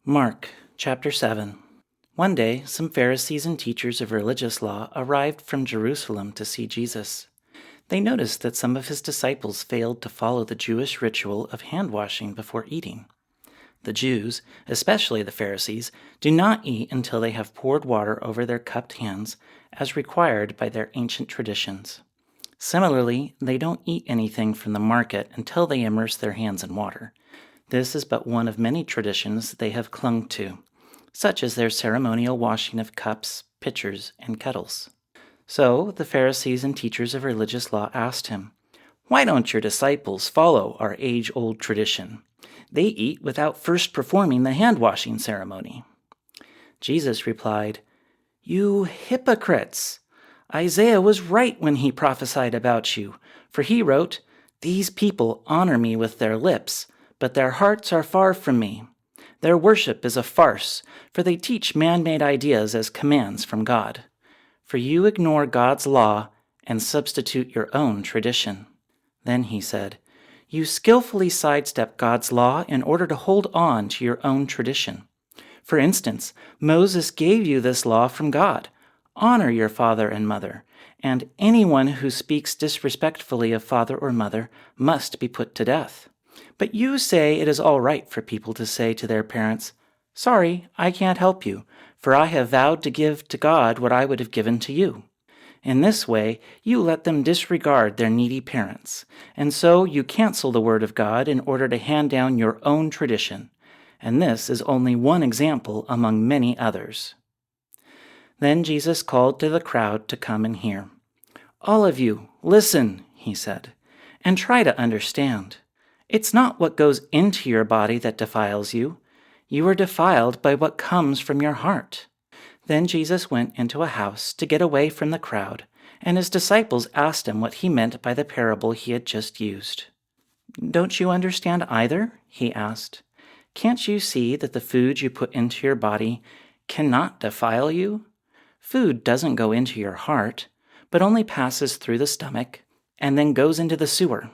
Mark chapter 7. One day, some Pharisees and teachers of religious law arrived from Jerusalem to see Jesus. They noticed that some of his disciples failed to follow the Jewish ritual of hand-washing before eating. The Jews, especially the Pharisees, do not eat until they have poured water over their cupped hands, as required by their ancient traditions. Similarly, they don't eat anything from the market until they immerse their hands in water. This is but one of many traditions they have clung to, such as their ceremonial washing of cups, pitchers, and kettles. So the Pharisees and teachers of religious law asked him, "Why don't your disciples follow our age-old tradition? They eat without first performing the hand-washing ceremony." Jesus replied, "You hypocrites! Isaiah was right when he prophesied about you, for he wrote, 'These people honor me with their lips, but their hearts are far from me. Their worship is a farce, for they teach man-made ideas as commands from God. For you ignore God's law and substitute your own tradition.'" Then he said, "You skillfully sidestep God's law in order to hold on to your own tradition. For instance, Moses gave you this law from God: honor your father and mother, and anyone who speaks disrespectfully of father or mother must be put to death. But you say it is all right for people to say to their parents, 'Sorry, I can't help you, for I have vowed to give to God what I would have given to you.' In this way, you let them disregard their needy parents, and so you cancel the word of God in order to hand down your own tradition. And this is only one example among many others." Then Jesus called to the crowd to come and hear. "All of you, listen," he said, "and try to understand. It's not what goes into your body that defiles you. You are defiled by what comes from your heart." Then Jesus went into a house to get away from the crowd, and his disciples asked him what he meant by the parable he had just used. "Don't you understand either?" he asked. "Can't you see that the food you put into your body cannot defile you? Food doesn't go into your heart, but only passes through the stomach and then goes into the sewer."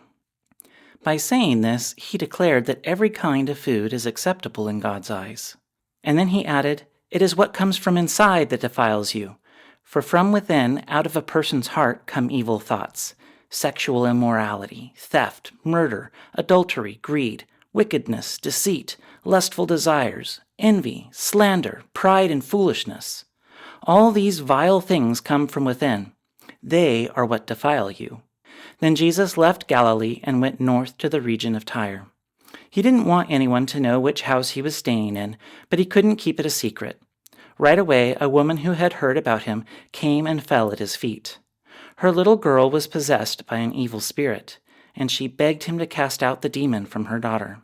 By saying this, he declared that every kind of food is acceptable in God's eyes. And then he added, "It is what comes from inside that defiles you. For from within, out of a person's heart, come evil thoughts, sexual immorality, theft, murder, adultery, greed, wickedness, deceit, lustful desires, envy, slander, pride, and foolishness. All these vile things come from within. They are what defile you." Then Jesus left Galilee and went north to the region of Tyre. He didn't want anyone to know which house he was staying in, but he couldn't keep it a secret. Right away, a woman who had heard about him came and fell at his feet. Her little girl was possessed by an evil spirit, and she begged him to cast out the demon from her daughter.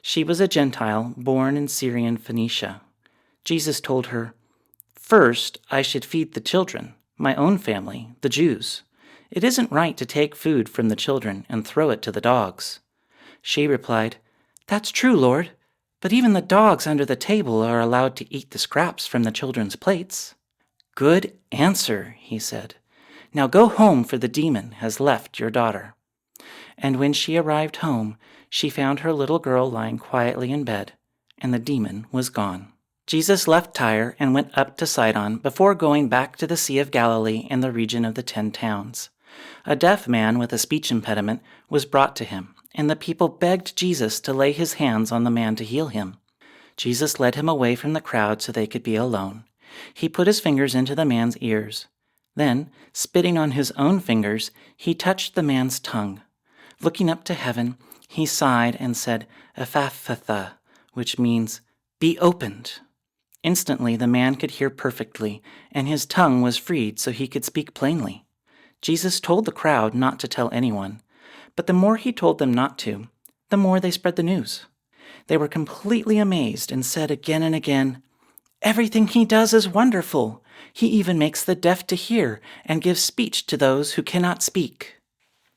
She was a Gentile born in Syrian Phoenicia. Jesus told her, "First, I should feed the children, my own family, the Jews. It isn't right to take food from the children and throw it to the dogs." She replied, "That's true, Lord, but even the dogs under the table are allowed to eat the scraps from the children's plates." "Good answer," he said. "Now go home, for the demon has left your daughter." And when she arrived home, she found her little girl lying quietly in bed, and the demon was gone. Jesus left Tyre and went up to Sidon before going back to the Sea of Galilee in the region of the 10 towns. A deaf man with a speech impediment was brought to him, and the people begged Jesus to lay his hands on the man to heal him. Jesus led him away from the crowd so they could be alone. He put his fingers into the man's ears. Then, spitting on his own fingers, he touched the man's tongue. Looking up to heaven, he sighed and said, "Ephphatha," which means, "Be opened." Instantly the man could hear perfectly, and his tongue was freed so he could speak plainly. Jesus told the crowd not to tell anyone, but the more he told them not to, the more they spread the news. They were completely amazed and said again and again, "Everything he does is wonderful. He even makes the deaf to hear and gives speech to those who cannot speak."